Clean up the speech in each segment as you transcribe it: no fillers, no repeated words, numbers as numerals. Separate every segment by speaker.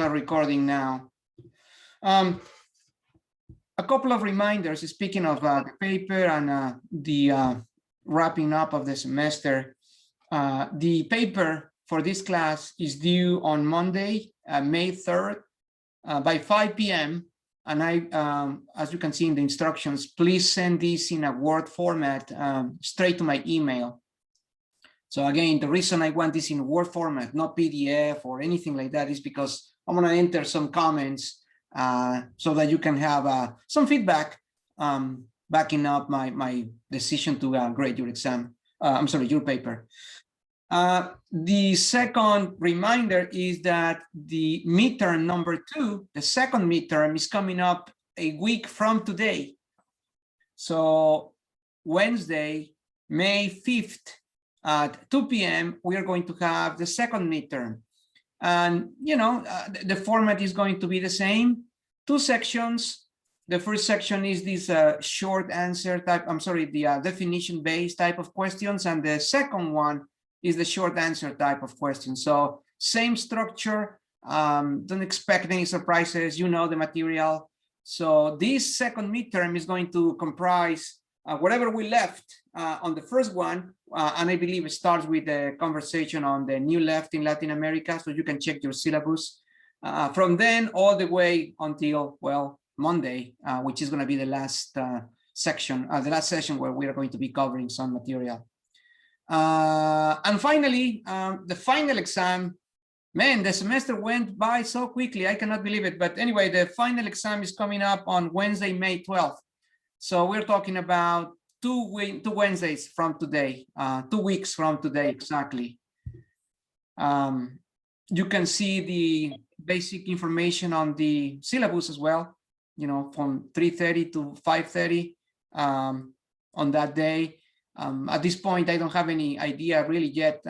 Speaker 1: start recording now. A couple of reminders, speaking of the paper and the wrapping up of the semester. The paper for this class is due on Monday, May 3rd, by 5 p.m. And as you can see in the instructions, please send this in a Word format straight to my email. So again, the reason I want this in Word format, not PDF or anything like that, is because I'm going to enter some comments so that you can have some feedback backing up my decision to grade your exam. I'm sorry, your paper. The second reminder is that the midterm number 2, the second midterm, is coming up a week from today. So Wednesday, May 5th at 2 p.m., we are going to have the second midterm. And, you know, the format is going to be the same. 2 sections. The first section is this short answer type, I'm sorry, the definition-based type of questions. And the second one is the short answer type of question. So same structure, don't expect any surprises, you know the material. So this second midterm is going to comprise whatever we left on the first one, and I believe it starts with the conversation on the new left in Latin America, so you can check your syllabus. From then all the way until, well, Monday, which is going to be the last section, the last session where we are going to be covering some material. And finally, the final exam. Man, the semester went by so quickly, I cannot believe it. But anyway, the final exam is coming up on Wednesday, May 12th. So we're talking about two Wednesdays from today, 2 weeks from today exactly. You can see the basic information on the syllabus as well, you know, from 3:30 to 5:30 on that day. At this point, I don't have any idea really yet,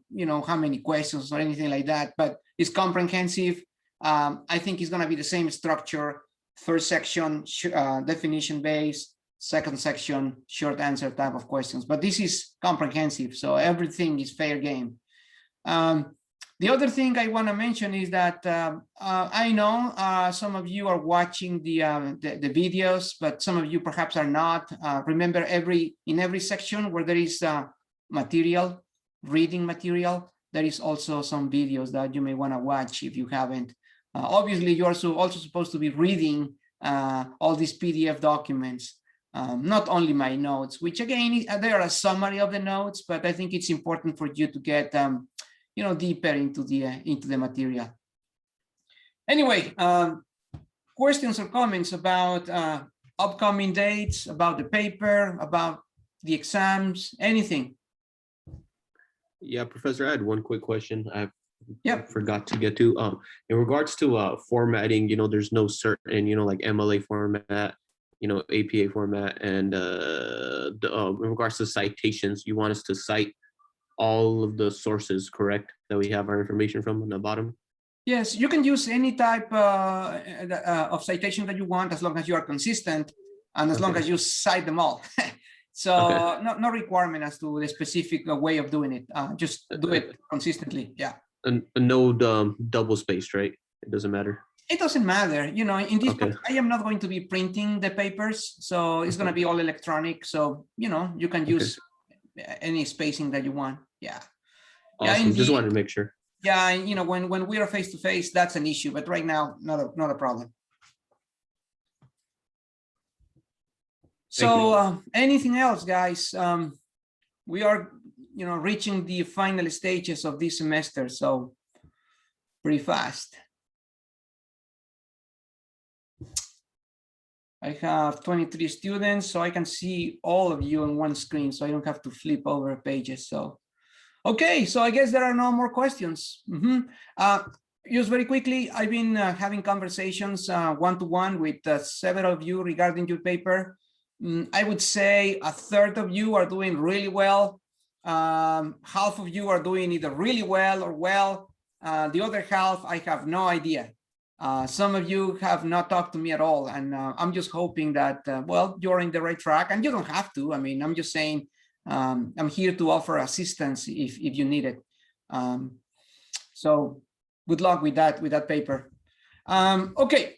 Speaker 1: you know, how many questions or anything like that, but it's comprehensive. I think it's going to be the same structure. First section, definition based, second section, short answer type of questions, but this is comprehensive. So everything is fair game. The other thing I want to mention is that I know some of you are watching the videos, but some of you perhaps are not. Remember, in every section where there is material, reading material, there is also some videos that you may want to watch if you haven't. Obviously, you're also supposed to be reading all these PDF documents, not only my notes, which again, they are a summary of the notes, but I think it's important for you to get you know, deeper into the material. Anyway, questions or comments about upcoming dates, about the paper, about the exams, anything?
Speaker 2: Yeah, Professor, I had one quick question I forgot to get to. In regards to formatting, you know, there's no certain, you know, like MLA format, you know, APA format, and in regards to citations, you want us to cite all of the sources, correct, that we have our information from on the bottom?
Speaker 1: Yes, you can use any type of citation that you want, as long as you are consistent and as long as you cite them all. So no requirement as to the specific way of doing it. Just do it consistently. Yeah. And
Speaker 2: no double spaced, right? It doesn't matter.
Speaker 1: It doesn't matter. You know, in this book, I am not going to be printing the papers, so it's going to be all electronic. So, you know, you can use any spacing that you want. Yeah.
Speaker 2: Awesome. Yeah, just wanted to make sure.
Speaker 1: Yeah, and you know, when we are face to face, that's an issue, but right now, not a problem. So anything else, guys? We are, you know, reaching the final stages of this semester, so pretty fast. I have 23 students, so I can see all of you on one screen, so I don't have to flip over pages. So, okay, so I guess there are no more questions. Just very quickly, I've been having conversations one-to-one with several of you regarding your paper. I would say a third of you are doing really well. Half of you are doing either really well or well. The other half, I have no idea. Some of you have not talked to me at all, and I'm just hoping that, well, you're in the right track, and you don't have to. I mean, I'm just saying I'm here to offer assistance if you need it. So good luck with that paper. Okay,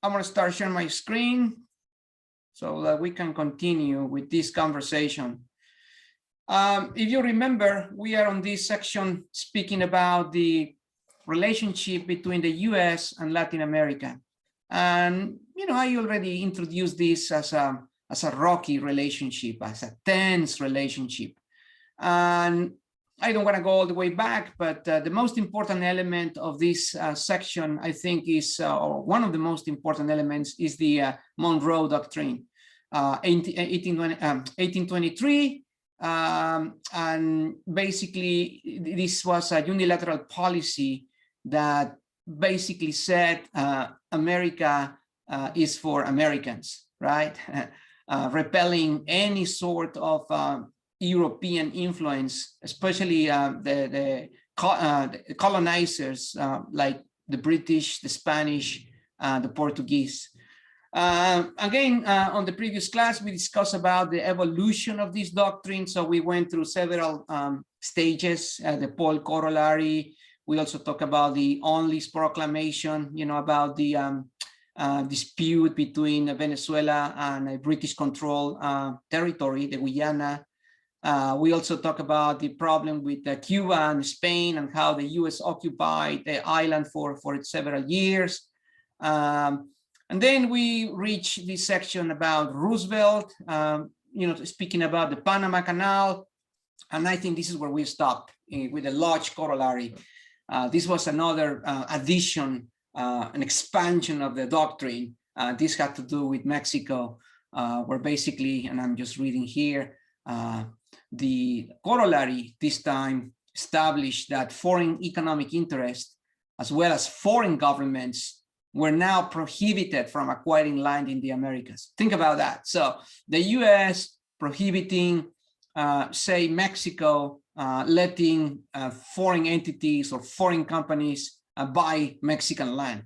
Speaker 1: I'm going to start sharing my screen so that we can continue with this conversation. If you remember, we are on this section speaking about the relationship between the US and Latin America. And, you know, I already introduced this as a rocky relationship, as a tense relationship. And I don't want to go all the way back, but the most important element of this section, I think, is, or one of the most important elements is the Monroe Doctrine, 1823. And basically, this was a unilateral policy that basically said America is for Americans, right? Repelling any sort of European influence, especially the colonizers like the British, the Spanish, the Portuguese. Again, on the previous class, we discussed about the evolution of this doctrine. So we went through several stages, the Paul Corollary. We also talked about the Only's Proclamation, you know, about the dispute between Venezuela and a British controlled territory, the Guyana. We also talk about the problem with Cuba and Spain and how the US occupied the island for several years. And then we reach this section about Roosevelt, you know, speaking about the Panama Canal. And I think this is where we stopped with the Lodge Corollary. This was another addition, an expansion of the doctrine. This had to do with Mexico, where basically, and I'm just reading here, the corollary this time established that foreign economic interests, as well as foreign governments, were now prohibited from acquiring land in the Americas. Think about that. So the US prohibiting, say, Mexico, letting foreign entities or foreign companies buy Mexican land.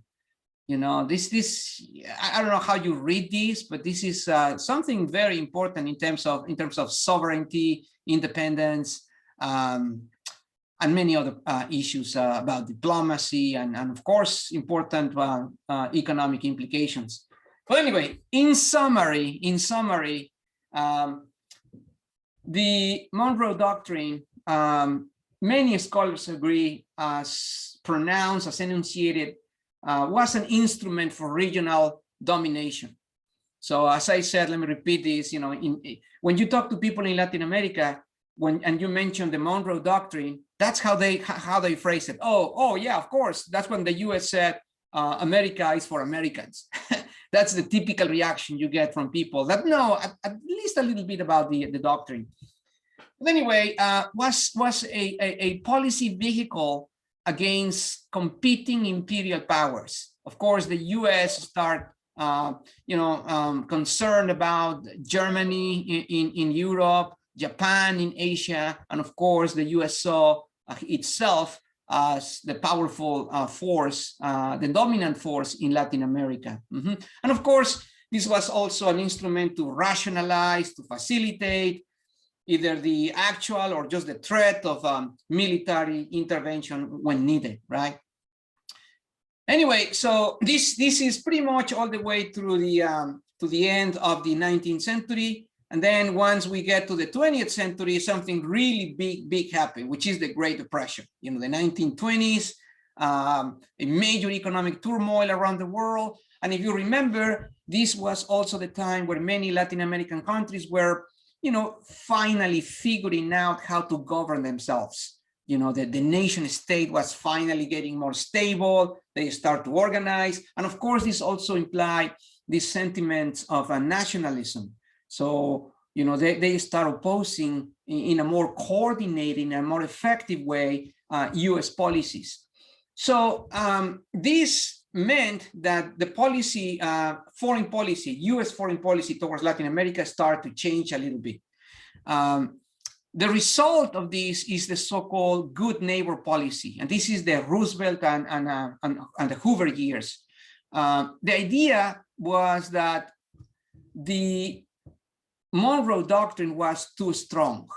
Speaker 1: You know, this I don't know how you read this, but this is something very important in terms of sovereignty, independence, and many other issues about diplomacy and of course important economic implications. But anyway, in summary, the Monroe Doctrine, many scholars agree, as pronounced, as enunciated, was an instrument for regional domination. So as I said, let me repeat this, you know, when you talk to people in Latin America, and you mention the Monroe Doctrine, that's how they phrase it. Oh yeah, of course. That's when the US said America is for Americans. That's the typical reaction you get from people that know at least a little bit about the doctrine. But anyway, was a policy vehicle against competing imperial powers. Of course, the US start concerned about Germany in Europe, Japan in Asia, and of course the US saw itself as the powerful force, the dominant force in Latin America. And of course, this was also an instrument to rationalize, to facilitate either the actual or just the threat of military intervention when needed, right? Anyway, so this is pretty much all the way through to the end of the 19th century. And then once we get to the 20th century, something really big happened, which is the Great Depression. You know, the 1920s, a major economic turmoil around the world. And if you remember, this was also the time where many Latin American countries were, you know, finally figuring out how to govern themselves. You know, the nation state was finally getting more stable. They start to organize. And of course, this also implied these sentiments of nationalism. So, you know, they start opposing in a more coordinated, in a more effective way, US policies. So this meant that the policy, foreign policy, US foreign policy towards Latin America started to change a little bit. The result of this is the so-called good neighbor policy. And this is the Roosevelt and the Hoover years. The idea was that the Monroe Doctrine was too strong.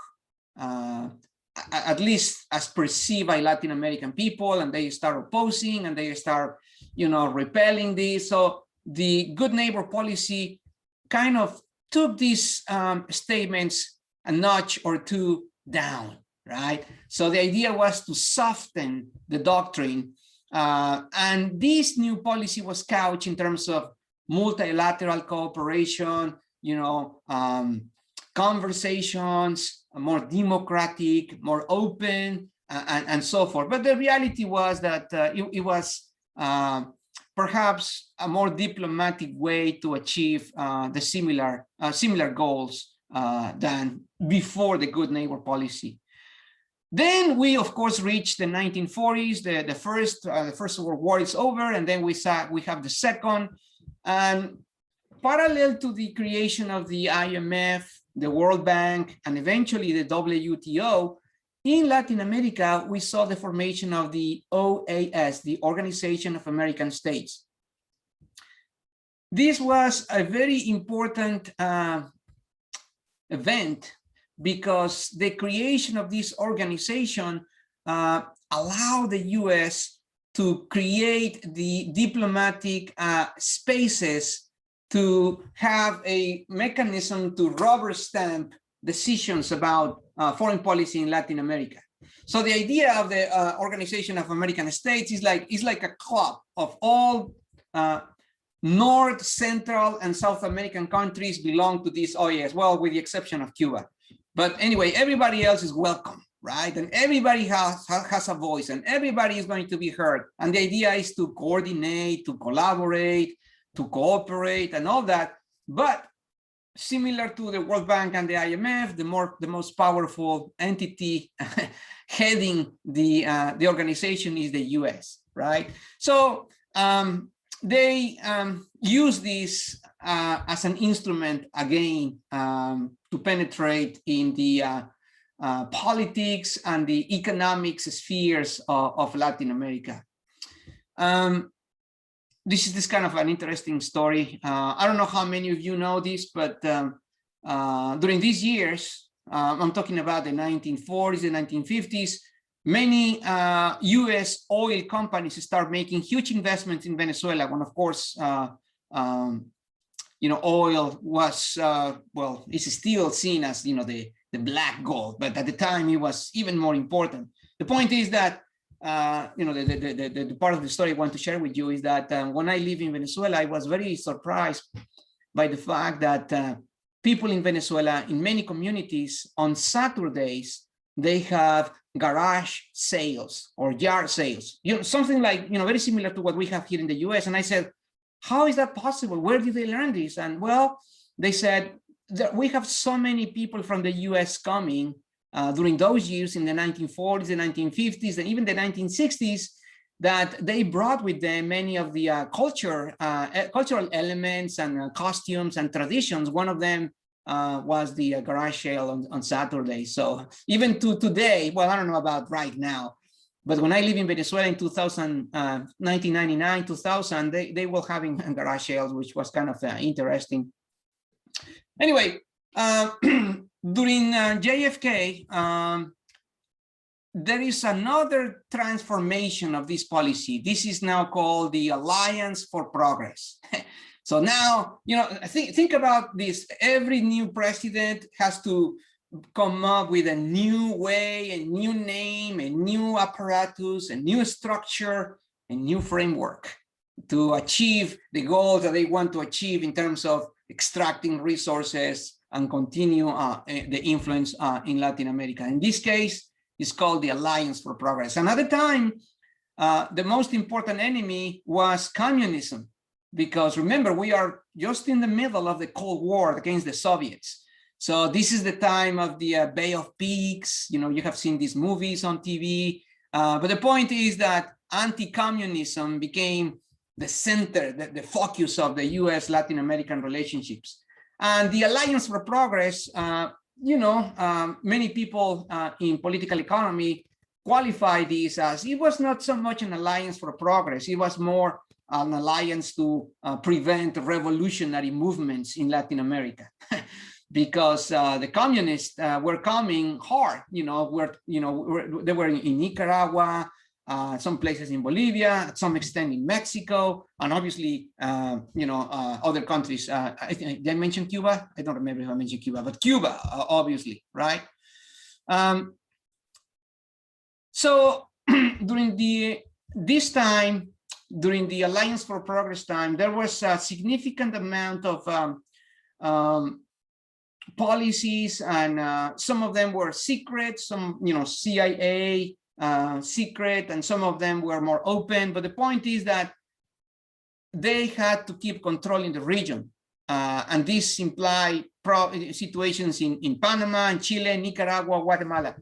Speaker 1: at least as perceived by Latin American people, and they start opposing and they start, repelling this. So the good neighbor policy kind of took these statements a notch or two down, right? So the idea was to soften the doctrine. And this new policy was couched in terms of multilateral cooperation, conversations, more democratic, more open, and so forth. But the reality was that it was perhaps a more diplomatic way to achieve the similar goals than before the good neighbor policy. Then we, of course, reached the 1940s. The First World War is over, and then we have the second. And parallel to the creation of the IMF, the World Bank, and eventually the WTO, in Latin America, we saw the formation of the OAS, the Organization of American States. This was a very important event because the creation of this organization allowed the US to create the diplomatic spaces to have a mechanism to rubber stamp decisions about foreign policy in Latin America. So the idea of the Organization of American States is like a club of all North, Central, and South American countries belong to this OAS, well, with the exception of Cuba. But anyway, everybody else is welcome, right? And everybody has a voice, and everybody is going to be heard. And the idea is to coordinate, to collaborate, to cooperate, and all that. But similar to the World Bank and the IMF, the most powerful entity heading the organization is the US, right? So they use this as an instrument again to penetrate in the politics and the economic spheres of Latin America. This is kind of an interesting story. I don't know how many of you know this, but during these years, I'm talking about the 1940s and 1950s, many US oil companies start making huge investments in Venezuela when, of course, oil was, well, it's still seen as, the black gold, but at the time it was even more important. The point is that the part of the story I want to share with you is that when I live in Venezuela, I was very surprised by the fact that people in Venezuela, in many communities, on Saturdays, they have garage sales or yard sales, something like, very similar to what we have here in the US. And I said, how is that possible? Where did they learn this? And well, they said that we have so many people from the US coming during those years in the 1940s, the 1950s, and even the 1960s, that they brought with them many of the cultural elements and costumes and traditions. One of them was the garage sale on Saturday. So even to today, well, I don't know about right now, but when I live in Venezuela in 1999, 2000, they were having garage sales, which was kind of interesting. Anyway, during JFK, there is another transformation of this policy. This is now called the Alliance for Progress. So now, think about this. Every new president has to come up with a new way, a new name, a new apparatus, a new structure, a new framework to achieve the goals that they want to achieve in terms of extracting resources and continue the influence in Latin America. In this case, it's called the Alliance for Progress. Another time, the most important enemy was communism, because remember, we are just in the middle of the Cold War against the Soviets. So this is the time of the Bay of Pigs. You have seen these movies on TV. But the point is that anti-communism became the center, the focus of the US Latin American relationships. And the Alliance for Progress, many people in political economy qualify this as, it was not so much an alliance for progress, it was more an alliance to prevent revolutionary movements in Latin America. because the communists were coming hard. They were in Nicaragua, some places in Bolivia, to some extent in Mexico, and obviously, other countries. Did I mention Cuba? I don't remember if I mentioned Cuba, but Cuba, obviously, right? So during this time, during the Alliance for Progress time, there was a significant amount of policies, and some of them were secret, some, CIA secret, and some of them were more open. But the point is that they had to keep controlling the region. And this implied situations in Panama, in Chile, Nicaragua, Guatemala.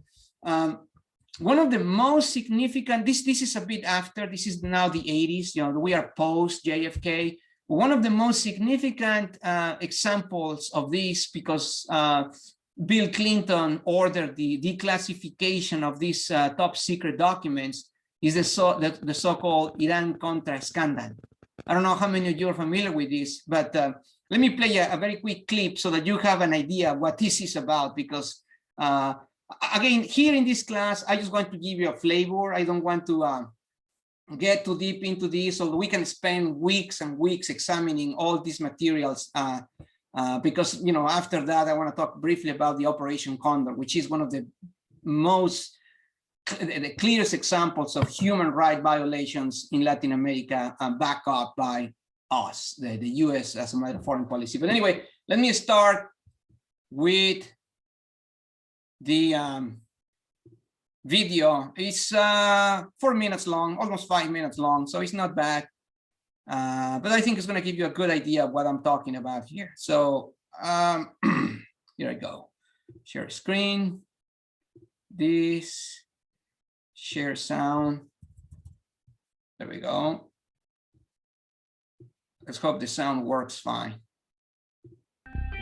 Speaker 1: One of the most significant, this is a bit after, this is now the 80s, we are post JFK. One of the most significant examples of this, because Bill Clinton ordered the declassification of these top secret documents, is the so-called Iran-Contra scandal. I don't know how many of you are familiar with this, but let me play a very quick clip so that you have an idea of what this is about, because again, here in this class, I just want to give you a flavor. I don't want to get too deep into this, so we can spend weeks and weeks examining all these materials, because after that I want to talk briefly about the Operation Condor, which is one of the clearest examples of human rights violations in Latin America, backed up by us, the US, as a matter of foreign policy. But anyway, let me start with the video. It's 4 minutes long, almost 5 minutes long, so it's not bad. But I think it's going to give you a good idea of what I'm talking about here. So here I go. Share screen. This. Share sound. There we go. Let's hope the sound works fine.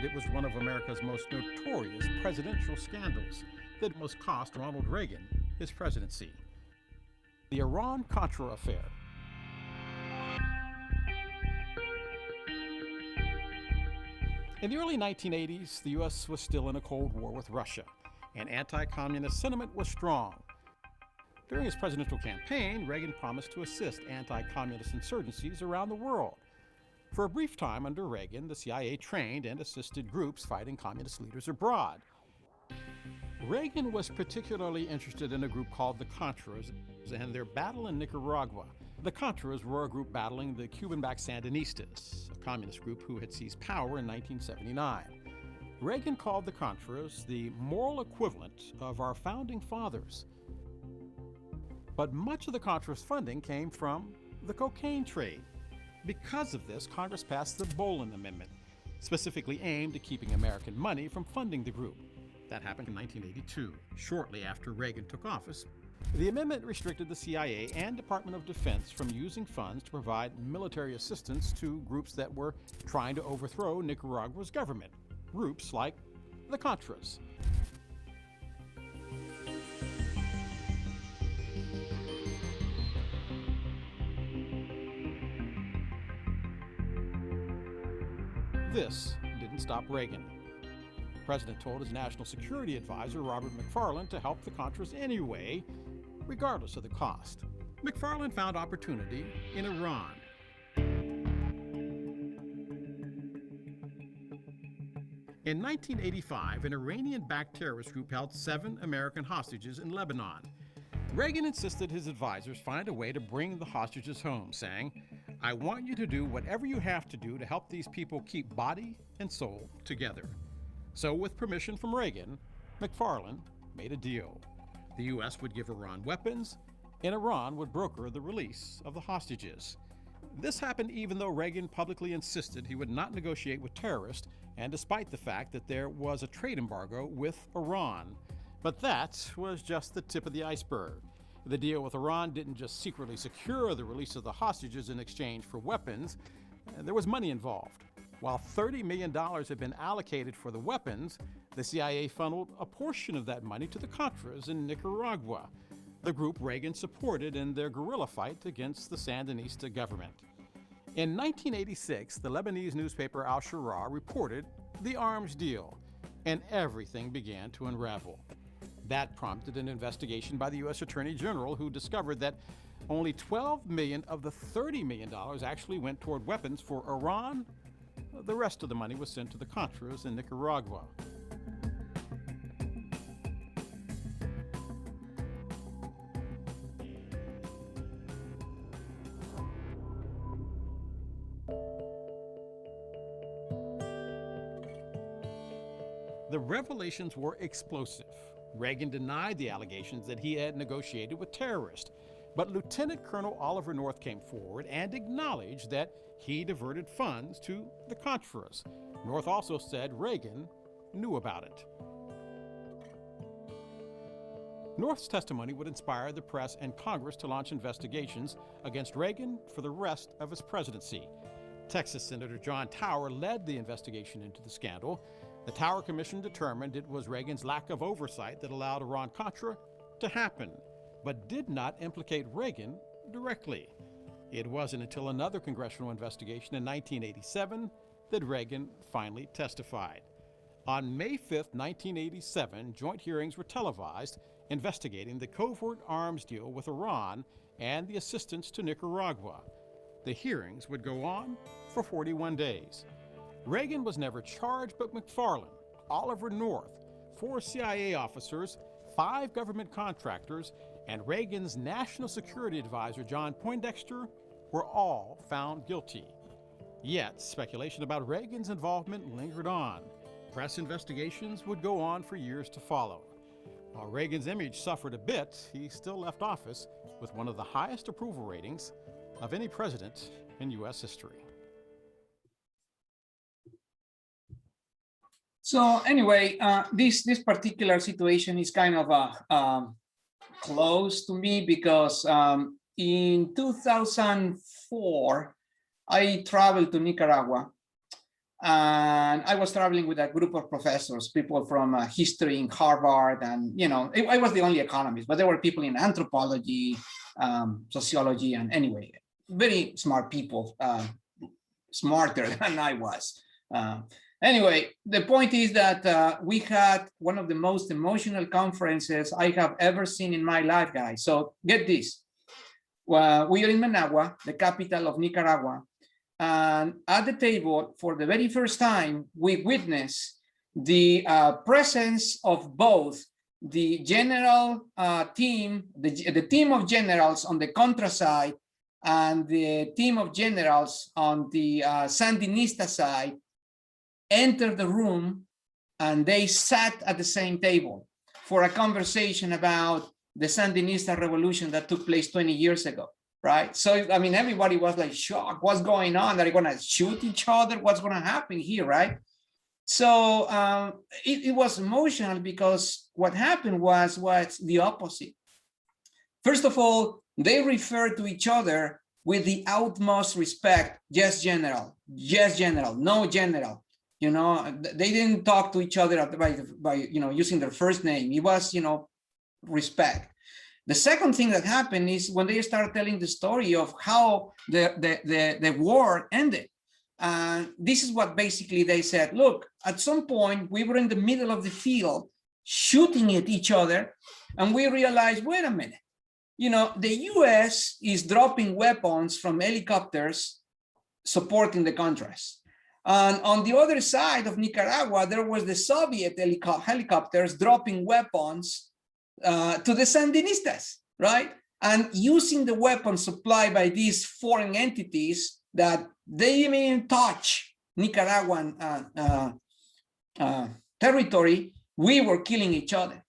Speaker 3: It was one of America's most notorious presidential scandals that almost cost Ronald Reagan his presidency. The Iran-Contra affair. In the early 1980s, the U.S. was still in a Cold War with Russia, and anti-communist sentiment was strong. During his presidential campaign, Reagan promised to assist anti-communist insurgencies around the world. For a brief time under Reagan, the CIA trained and assisted groups fighting communist leaders abroad. Reagan was particularly interested in a group called the Contras and their battle in Nicaragua. The Contras were a group battling the Cuban-backed Sandinistas, a communist group who had seized power in 1979. Reagan called the Contras the moral equivalent of our founding fathers. But much of the Contras funding came from the cocaine trade. Because of this, Congress passed the Bolin Amendment, specifically aimed at keeping American money from funding the group. That happened in 1982, shortly after Reagan took office. The amendment restricted the CIA and Department of Defense from using funds to provide military assistance to groups that were trying to overthrow Nicaragua's government, groups like the Contras. This didn't stop Reagan. The president told his national security advisor, Robert McFarlane, to help the Contras anyway, regardless of the cost. McFarlane found opportunity in Iran. In 1985, an Iranian-backed terrorist group held 7 American hostages in Lebanon. Reagan insisted his advisors find a way to bring the hostages home, saying, "I want you to do whatever you have to do to help these people keep body and soul together." So with permission from Reagan, McFarlane made a deal. The U.S. would give Iran weapons, and Iran would broker the release of the hostages. This happened even though Reagan publicly insisted he would not negotiate with terrorists, and despite the fact that there was a trade embargo with Iran. But that was just the tip of the iceberg. The deal with Iran didn't just secretly secure the release of the hostages in exchange for weapons. There was money involved. While $30 million had been allocated for the weapons, the CIA funneled a portion of that money to the Contras in Nicaragua, the group Reagan supported in their guerrilla fight against the Sandinista government. In 1986, the Lebanese newspaper Al-Shura reported the arms deal. and everything began to unravel. That prompted an investigation by the U.S. Attorney General, who discovered that only $12 million of the $30 million actually went toward weapons for Iran. The rest of the money was sent to the Contras in Nicaragua. The revelations were explosive. Reagan denied the allegations that he had negotiated with terrorists, but Lieutenant Colonel Oliver North came forward and acknowledged that he diverted funds to the Contras. North also said Reagan knew about it. North's testimony would inspire the press and Congress to launch investigations against Reagan for the rest of his presidency. Texas Senator John Tower led the investigation into the scandal. The Tower Commission determined it was Reagan's lack of oversight that allowed Iran-Contra to happen, but did not implicate Reagan directly. It wasn't until another congressional investigation in 1987 that Reagan finally testified. On May 5th, 1987, joint hearings were televised investigating the covert arms deal with Iran and the assistance to Nicaragua. The hearings would go on for 41 days. Reagan was never charged, but McFarlane, Oliver North, 4 CIA officers, 5 government contractors, and Reagan's national security advisor, John Poindexter, were all found guilty. Yet, speculation about Reagan's involvement lingered on. Press investigations would go on for years to follow. While Reagan's image suffered a bit, he still left office with one of the highest approval ratings of any president in U.S. history.
Speaker 1: So anyway, this particular situation is kind of close to me because in 2004, I traveled to Nicaragua, and I was traveling with a group of professors, people from history in Harvard, and I was the only economist, but there were people in anthropology, sociology, and anyway, very smart people, smarter than I was. Anyway, the point is that we had one of the most emotional conferences I have ever seen in my life, guys. So get this. Well, we are in Managua, the capital of Nicaragua. And at the table, for the very first time, we witnessed the presence of both the general team, the team of generals on the Contra side, and the team of generals on the Sandinista side, entered the room, and they sat at the same table for a conversation about the Sandinista revolution that took place 20 years ago, right? So, I mean, everybody was like shocked. What's going on? Are they going to shoot each other? What's going to happen here, right? So it was emotional because what happened was the opposite. First of all, they referred to each other with the utmost respect. Yes, general, no general. They didn't talk to each other by using their first name. It was, respect. The second thing that happened is when they started telling the story of how the war ended. This is what basically they said. Look, at some point we were in the middle of the field shooting at each other, and we realized, wait a minute, the US is dropping weapons from helicopters supporting the Contras. And on the other side of Nicaragua, there was the Soviet helicopters dropping weapons to the Sandinistas, right? And using the weapons supplied by these foreign entities that they didn't even touch Nicaraguan territory, we were killing each other.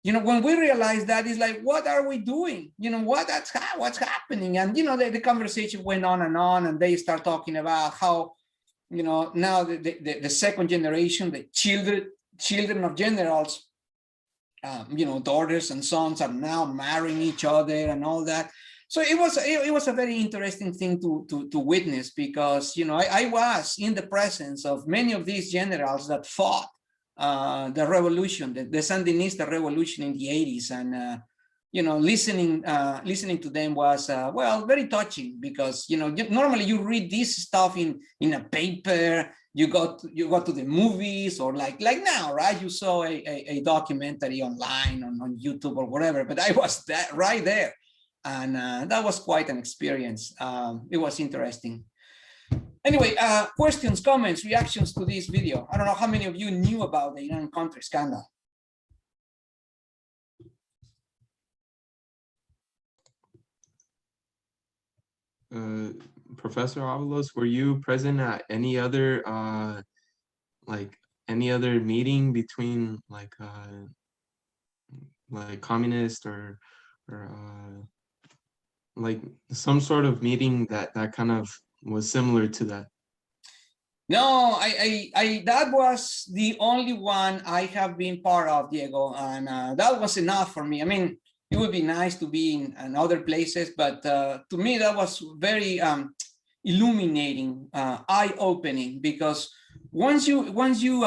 Speaker 1: When we realized that, it's like, what are we doing? What's happening? And, the conversation went on, and they start talking about how, now the second generation, the children of generals, daughters and sons are now marrying each other and all that. So it was a very interesting thing to witness because, I was in the presence of many of these generals that fought the revolution, the Sandinista revolution in the 80s. And, listening to them was, very touching because, normally you read this stuff in a paper, you go to the movies, or like now, right? You saw a documentary online on YouTube or whatever, but I was right there. And that was quite an experience. It was interesting. Anyway, questions, comments, reactions to this video. I don't know how many of you knew about the Iran-Contra scandal.
Speaker 4: Professor Avalos, were you present at any other meeting between like communist or like some sort of meeting that kind of was similar to that?
Speaker 1: No, I that was the only one I have been part of, Diego, and that was enough for me. I mean, it would be nice to be in other places, but to me that was very illuminating, eye-opening, because once you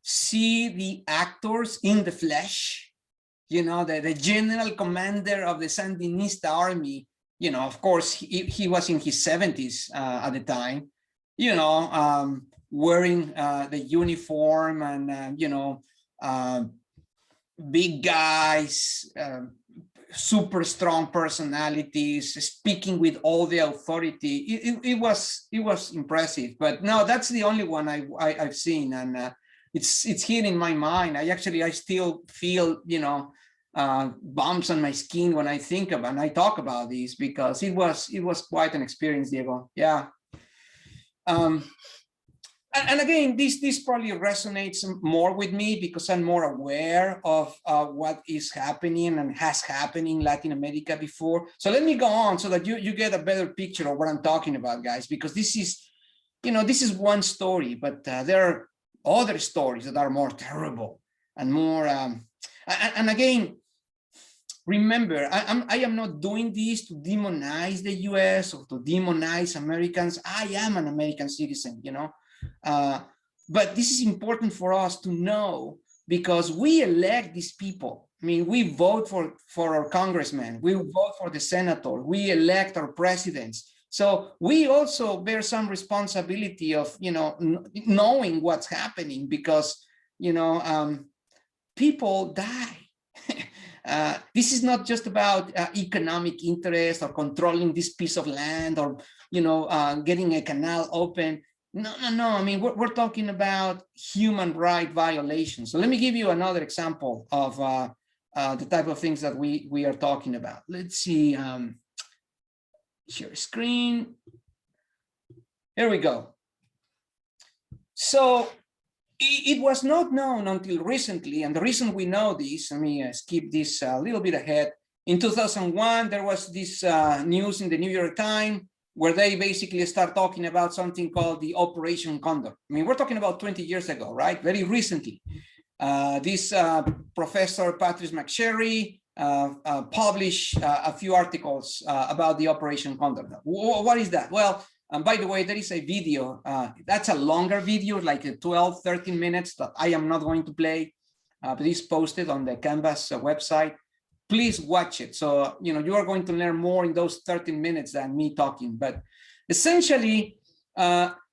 Speaker 1: see the actors in the flesh, you know, the general commander of the Sandinista army, you know, of course he was in his 70s at the time, you know, wearing the uniform and you know, big guys, super strong personalities, speaking with all the authority. It was impressive. But no, that's the only one I've seen, and it's here in my mind. I still feel, you know, bumps on my skin when I think about and I talk about this, because it was quite an experience, Diego. Yeah. And again, this probably resonates more with me because I'm more aware of what is happening and has happened in Latin America before. So let me go on so that you get a better picture of what I'm talking about, guys, because this is, you know, this is one story, but there are other stories that are more terrible and more, and again, remember, I am not doing this to demonize the US or to demonize Americans. I am an American citizen, you know. But this is important for us to know, because we elect these people. I mean, we vote for our congressmen, we vote for the senator, we elect our presidents. So we also bear some responsibility of, you know, knowing what's happening, because, you know, people die. This is not just about economic interest or controlling this piece of land or, you know, getting a canal open. No. I mean, we're talking about human right violations. So let me give you another example of the type of things that we are talking about. Let's see, share screen. Here we go. So it was not known until recently, and the reason we know this, let me skip this a little bit ahead. In 2001, there was this news in the New York Times where they basically start talking about something called the Operation Condor. I mean, we're talking about 20 years ago, right? Very recently. This Professor Patrice McSherry published a few articles about the Operation Condor. What is that? Well, by the way, there is a video, that's a longer video, like 12, 13 minutes that I am not going to play, but it's posted on the Canvas website. Please watch it. So, you know, you are going to learn more in those 13 minutes than me talking. But essentially,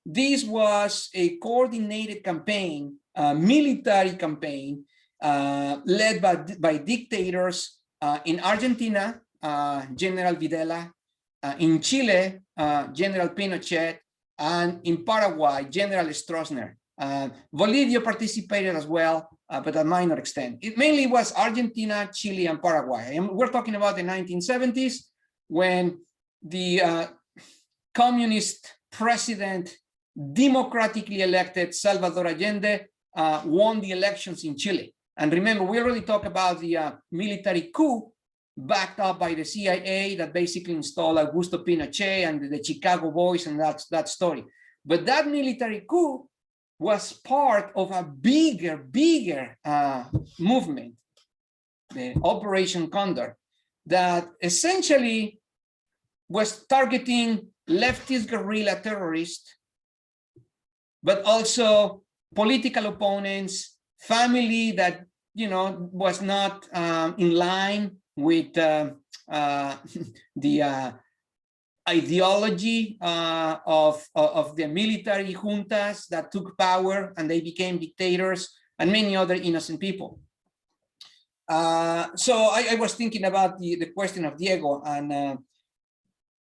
Speaker 1: this was a coordinated campaign, military campaign, led by dictators in Argentina, General Videla, in Chile, General Pinochet, and in Paraguay, General Stroessner. Bolivia participated as well, but at a minor extent. It mainly was Argentina, Chile, and Paraguay. And we're talking about the 1970s, when the communist president, democratically elected Salvador Allende, won the elections in Chile. And remember, we already talked about the military coup backed up by the CIA that basically installed Augusto Pinochet and the Chicago Boys, and that's that story. But that military coup was part of a bigger movement, the Operation Condor, that essentially was targeting leftist guerrilla terrorists, but also political opponents, family that, you know, was not in line with the ideology of the military juntas that took power and they became dictators, and many other innocent people. So I was thinking about the question of Diego, and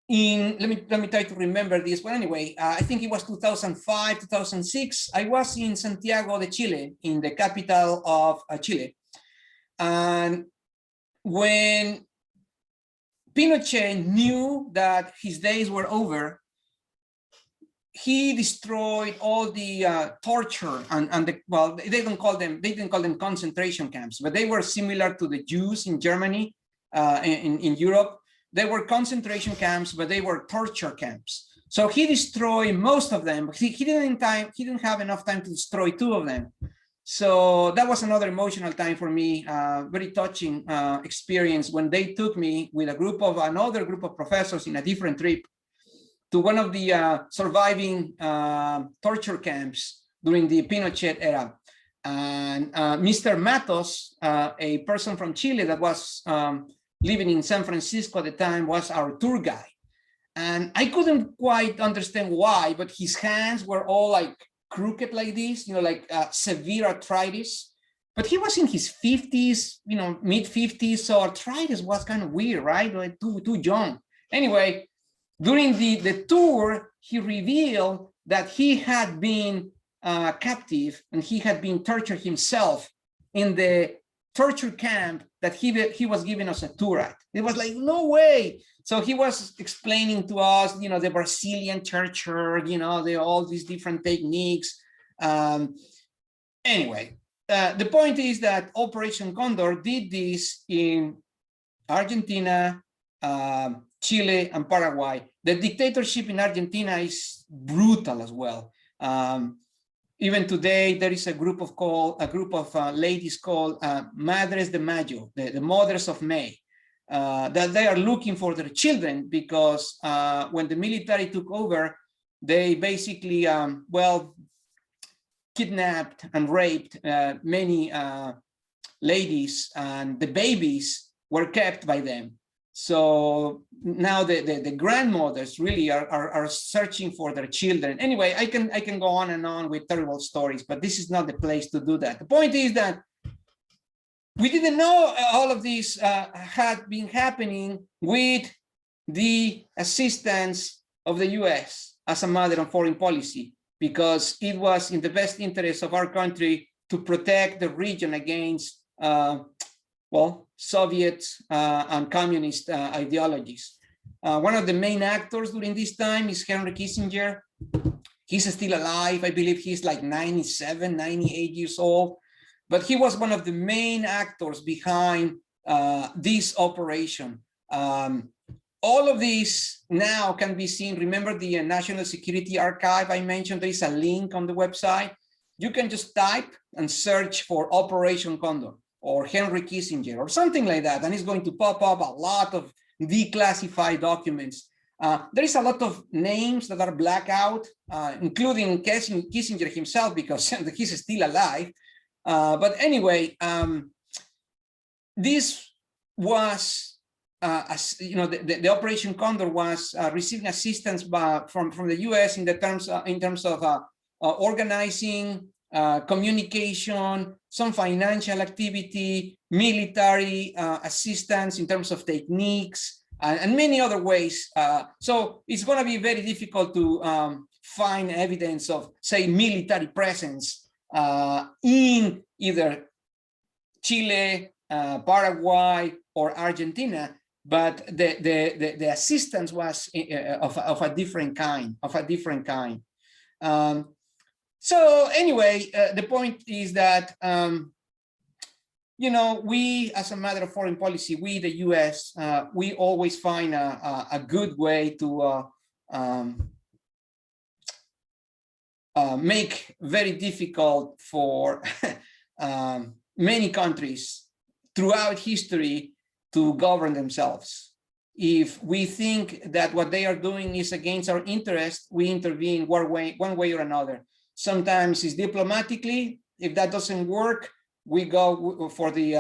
Speaker 1: let me try to remember this. But anyway, I think it was 2005, 2006. I was in Santiago de Chile, in the capital of Chile, and when Pinochet knew that his days were over, he destroyed all the torture and the, well, they didn't call them concentration camps, but they were similar to the Jews in Germany, in Europe. They were concentration camps, but they were torture camps. So he destroyed most of them. He didn't have enough time to destroy 2 of them. So that was another emotional time for me, very touching experience when they took me with another group of professors in a different trip to one of the surviving torture camps during the Pinochet era. And Mr. Matos, a person from Chile that was living in San Francisco at the time, was our tour guide. And I couldn't quite understand why, but his hands were all like crooked like this, like severe arthritis. But he was in his 50s, mid 50s, so arthritis was kind of weird, right? Like too young. Anyway, during the tour, he revealed that he had been captive and he had been tortured himself in the torture camp that he was giving us a tour at. It was like, no way. So he was explaining to us, the Brazilian torture, all these different techniques. Anyway, the point is that Operation Condor did this in Argentina, Chile, and Paraguay. The dictatorship in Argentina is brutal as well. Even today, there is a group of ladies called Madres de Mayo, the Mothers of May, that they are looking for their children because when the military took over, they basically, kidnapped and raped many ladies, and the babies were kept by them. So now the grandmothers really are searching for their children. Anyway, I can go on and on with terrible stories, but this is not the place to do that. The point is that we didn't know all of this had been happening with the assistance of the US as a matter of foreign policy, because it was in the best interest of our country to protect the region against Soviet and communist ideologies. One of the main actors during this time is Henry Kissinger. He's still alive. I believe he's like 97, 98 years old. But he was one of the main actors behind this operation. All of this now can be seen. Remember the National Security Archive I mentioned? There is a link on the website. You can just type and search for Operation Condor or Henry Kissinger or something like that, and it's going to pop up a lot of declassified documents. There is a lot of names that are blacked out, including Kissinger himself, because he's still alive. But anyway, this was, the Operation Condor was receiving assistance from the US in terms of organizing, communication, some financial activity, military assistance in terms of techniques, and many other ways. So it's going to be very difficult to find evidence of, say, military presence in either Chile, Paraguay, or Argentina, but the assistance was of a different kind, So anyway, the point is that, we, as a matter of foreign policy, we, the US, we always find a good way to make very difficult for many countries throughout history to govern themselves. If we think that what they are doing is against our interest, we intervene one way or another. Sometimes it's diplomatically. If that doesn't work, we go for the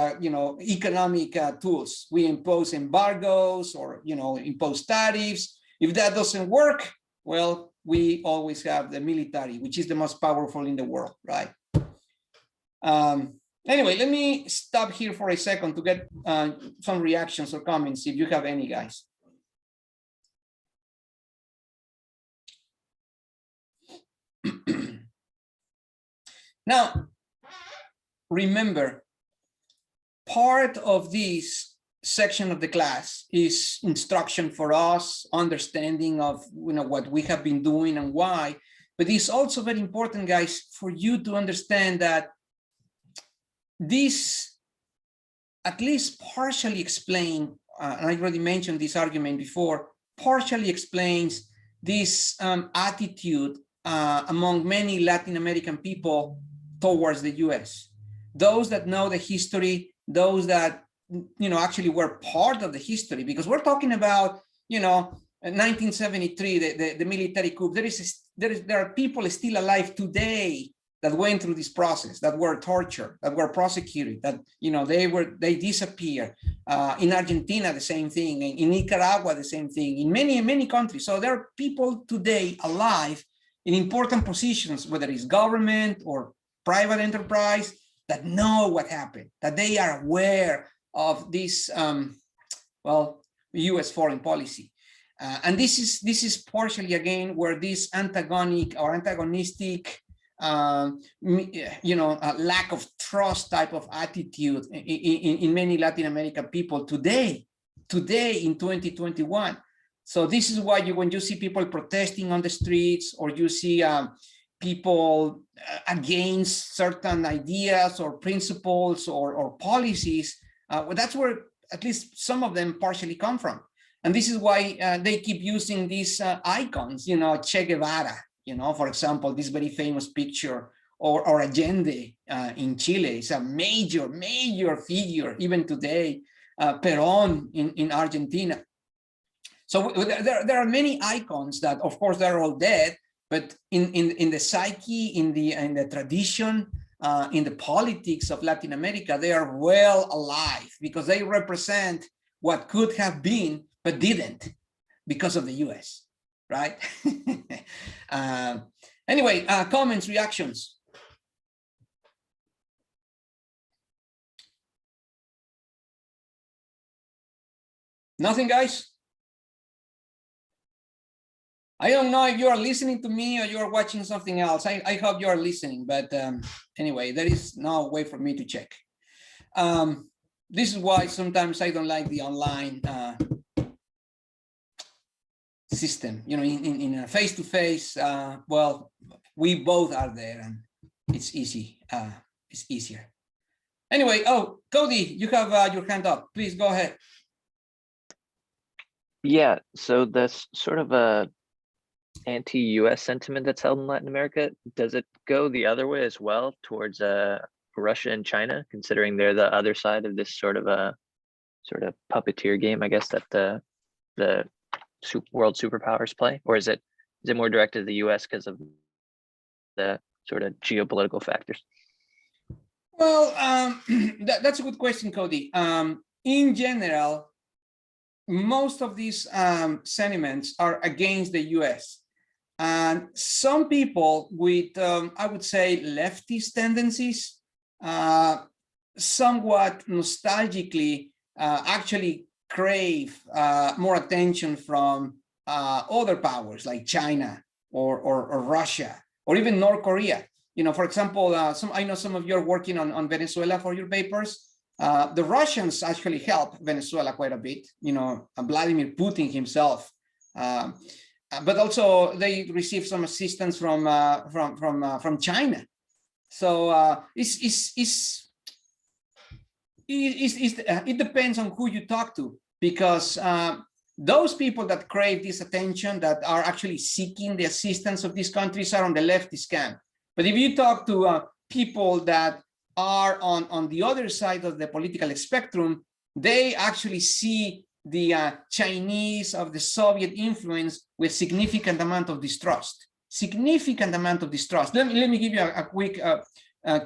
Speaker 1: economic tools. We impose embargoes or impose tariffs. If that doesn't work, well, we always have the military, which is the most powerful in the world, right? Anyway, let me stop here for a second to get some reactions or comments, if you have any, guys. Now, remember, part of this section of the class is instruction for us, understanding of what we have been doing and why, but it's also very important, guys, for you to understand that this at least partially explain, and I already mentioned this argument before, partially explains this attitude among many Latin American people towards the US. Those that know the history, those that actually were part of the history, because we're talking about 1973, the military coup. There are people still alive today that went through this process, that were tortured, that were prosecuted, that they disappeared. In Argentina, the same thing. In Nicaragua, the same thing. In many countries. So there are people today alive in important positions, whether it's government or private enterprise, that know what happened, that they are aware of this, U.S. foreign policy. And this is partially, again, where this antagonistic, lack of trust type of attitude in many Latin American people today in 2021. So this is why when you see people protesting on the streets, or you see people against certain ideas or principles or policies, that's where at least some of them partially come from. And this is why they keep using these icons, Che Guevara, for example, this very famous picture, or Allende in Chile is a major figure even today, Perón in Argentina. So there are many icons that, of course, they're all dead, but in the psyche, in the tradition, in the politics of Latin America, they are well alive because they represent what could have been but didn't because of the US, right? Anyway, comments, reactions. Nothing, guys? I don't know if you are listening to me or you are watching something else. I hope you are listening, but anyway, there is no way for me to check. This is why sometimes I don't like the online system. In a face-to-face, well, we both are there and it's easy. It's easier. Anyway, Cody, you have your hand up. Please go ahead.
Speaker 5: Yeah, so that's sort of a anti-US sentiment that's held in Latin America. Does it go the other way as well towards Russia and China, considering they're the other side of this sort of puppeteer game, I guess, that the world superpowers play? Or is it more directed to the US because of the sort of geopolitical factors?
Speaker 1: Well, that's a good question, Cody. In general, most of these sentiments are against the US. And some people with, I would say, leftist tendencies, somewhat nostalgically, actually crave more attention from other powers like China or Russia or even North Korea. For example, I know some of you are working on Venezuela for your papers. The Russians actually help Venezuela quite a bit. Vladimir Putin himself, but also they receive some assistance from China. So it depends on who you talk to, because those people that crave this attention, that are actually seeking the assistance of these countries, are on the leftist camp. But if you talk to people that are on the other side of the political spectrum, they actually see the Chinese of the Soviet influence with significant amount of distrust. Significant amount of distrust. Let me give you a quick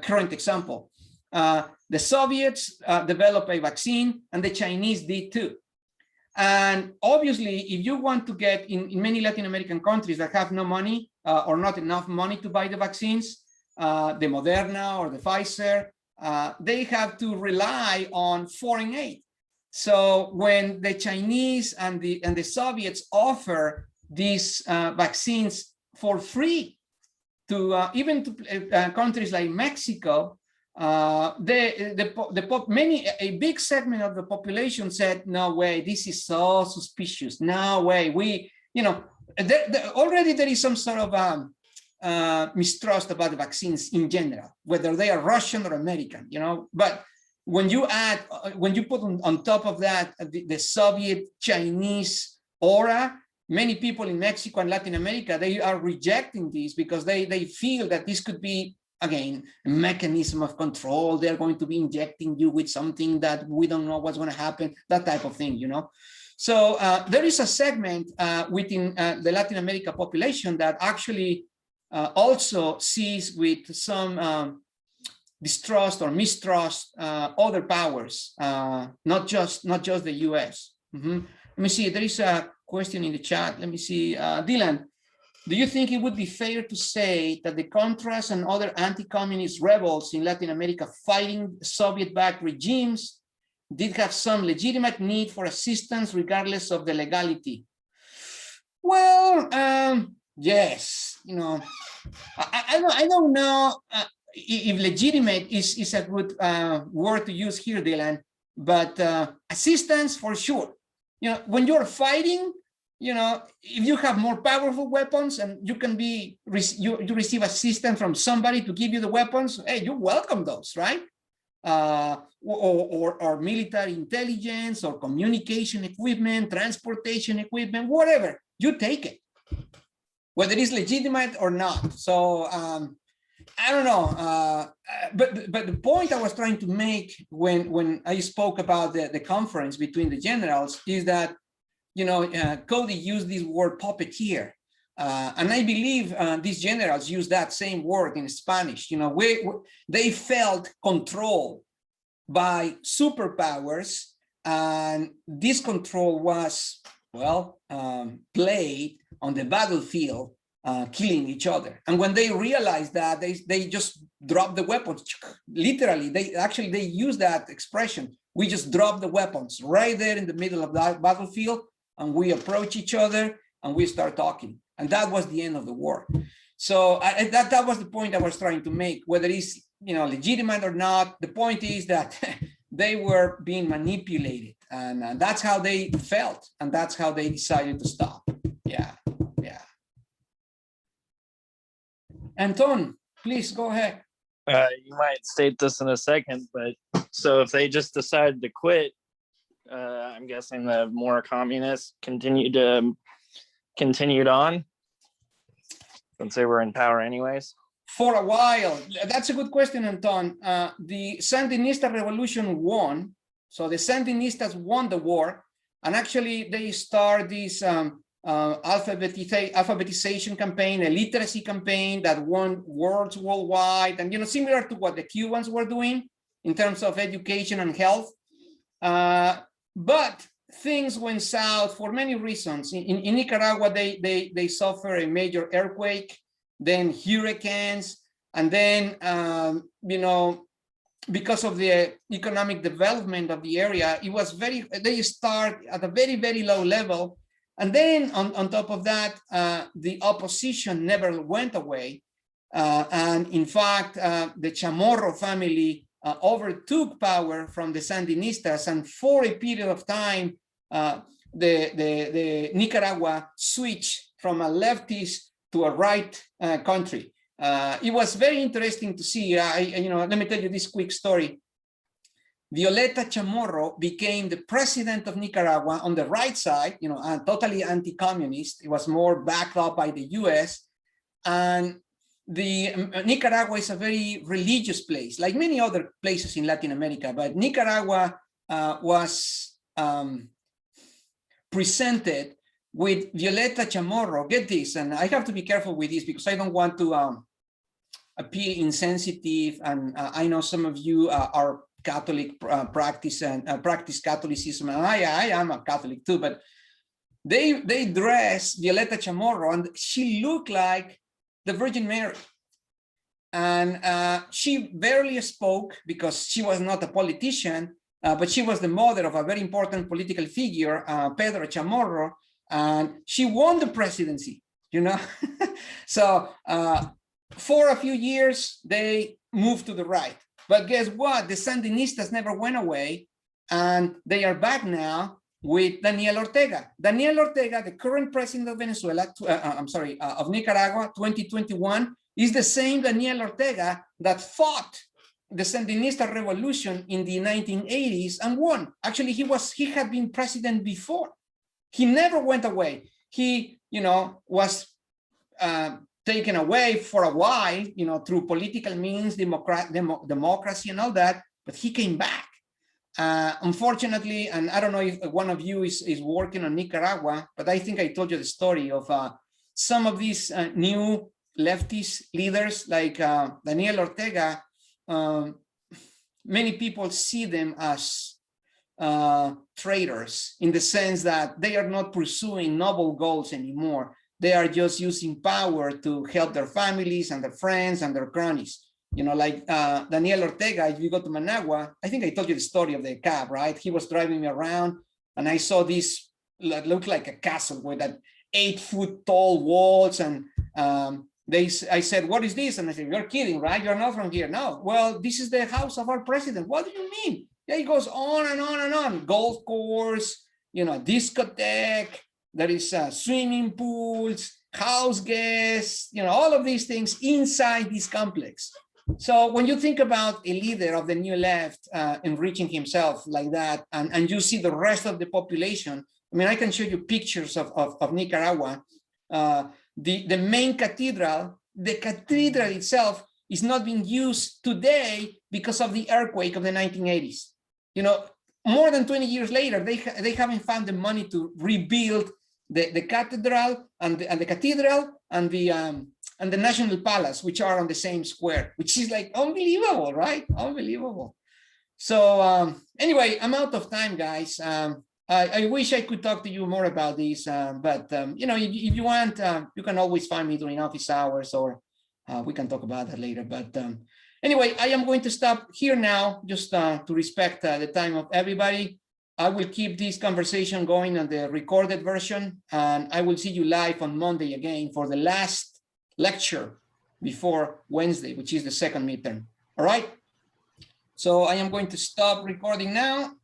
Speaker 1: current example. The Soviets developed a vaccine, and the Chinese did too. And obviously, if you want to get in many Latin American countries that have no money or not enough money to buy the vaccines, the Moderna or the Pfizer, they have to rely on foreign aid. So when the Chinese and the Soviets offer these vaccines for free to even to countries like Mexico, a big segment of the population said, no way, this is so suspicious. No way, already there is some sort of mistrust about the vaccines in general, whether they are Russian or American, but when you put on top of that the Soviet Chinese aura, many people in Mexico and Latin America, they are rejecting this because they feel that this could be, again, a mechanism of control. They're going to be injecting you with something that we don't know what's going to happen, that type of thing, So there is a segment within the Latin America population that actually also sees with some distrust or mistrust other powers, not just the US. Let me see, there is a question in the chat. Let me see, Dylan. Do you think it would be fair to say that the Contras and other anti-communist rebels in Latin America fighting Soviet-backed regimes did have some legitimate need for assistance regardless of the legality? Well, yes, I don't know if legitimate is a good word to use here, Dylan, but assistance for sure. When you're fighting, if you have more powerful weapons and you can you receive assistance from somebody to give you the weapons, hey, you welcome those, right? Or military intelligence or communication equipment, transportation equipment, whatever, you take it, whether it's legitimate or not. So I don't know, but the point I was trying to make when I spoke about the conference between the generals is that, Cody used this word puppeteer, and I believe these generals use that same word in Spanish. They felt controlled by superpowers, and this control was, played on the battlefield, killing each other. And when they realized that, they just dropped the weapons. Literally, they use that expression. We just dropped the weapons right there in the middle of that battlefield, and we approach each other and we start talking. And that was the end of the war. So that was the point I was trying to make, whether it's legitimate or not. The point is that they were being manipulated, and that's how they felt, and that's how they decided to stop. Yeah. Anton, please go ahead.
Speaker 6: You might state this in a second, but so if they just decided to quit, I'm guessing the more communists continued on since they were in power anyways.
Speaker 1: For a while. That's a good question, Anton. The Sandinista revolution won. So the Sandinistas won the war, and actually they start this alphabetization campaign, a literacy campaign that won words worldwide, and similar to what the Cubans were doing in terms of education and health. But things went south for many reasons. In Nicaragua, they suffer a major earthquake, then hurricanes, and then because of the economic development of the area, they start at a very, very low level. And then on top of that, the opposition never went away. And in fact, the Chamorro family overtook power from the Sandinistas, and for a period of time, the Nicaragua switched from a leftist to a right country. It was very interesting to see. Let me tell you this quick story. Violeta Chamorro became the president of Nicaragua on the right side, totally anti-communist. It was more backed up by the US. And Nicaragua is a very religious place, like many other places in Latin America, but Nicaragua was presented with Violeta Chamorro. Get this, and I have to be careful with this because I don't want to appear insensitive, and I know some of you are Catholic practice and practice Catholicism. And I am a Catholic too, but they dress Violeta Chamorro, and she looked like the Virgin Mary. And she barely spoke because she was not a politician, but she was the mother of a very important political figure, Pedro Chamorro, and she won the presidency, you know. So for a few years, they moved to the right. But guess what? The Sandinistas never went away, and they are back now with Daniel Ortega. Daniel Ortega, the current president of Venezuela, of Nicaragua, 2021, is the same Daniel Ortega that fought the Sandinista revolution in the 1980s and won. Actually, he had been president before. He never went away. He, was taken away for a while, through political means, democracy and all that, but he came back. Unfortunately, and I don't know if one of you is working on Nicaragua, but I think I told you the story of some of these new leftist leaders like Daniel Ortega. Many people see them as traitors, in the sense that they are not pursuing noble goals anymore. They are just using power to help their families and their friends and their cronies. Like Daniel Ortega, if you go to Managua, I think I told you the story of the cab, right? He was driving me around and I saw this that looked like a castle with that 8-foot tall walls. And I said, what is this? And I said, you're kidding, right? You're not from here. No, well, this is the house of our president. What do you mean? Yeah, it goes on and on and on. Golf course, discotheque, there is swimming pools, house guests, all of these things inside this complex. So when you think about a leader of the new left enriching himself like that, and you see the rest of the population, I mean, I can show you pictures of Nicaragua. The main cathedral, the cathedral itself is not being used today because of the earthquake of the 1980s. More than 20 years later, they haven't found the money to rebuild the cathedral and the cathedral and the National Palace, which are on the same square, which is like unbelievable, right? Unbelievable. So anyway, I'm out of time, guys. I wish I could talk to you more about this, but if you want, you can always find me during office hours, or we can talk about that later. But anyway, I am going to stop here now, just to respect the time of everybody. I will keep this conversation going on the recorded version, and I will see you live on Monday again for the last lecture before Wednesday, which is the second midterm. All right. So I am going to stop recording now.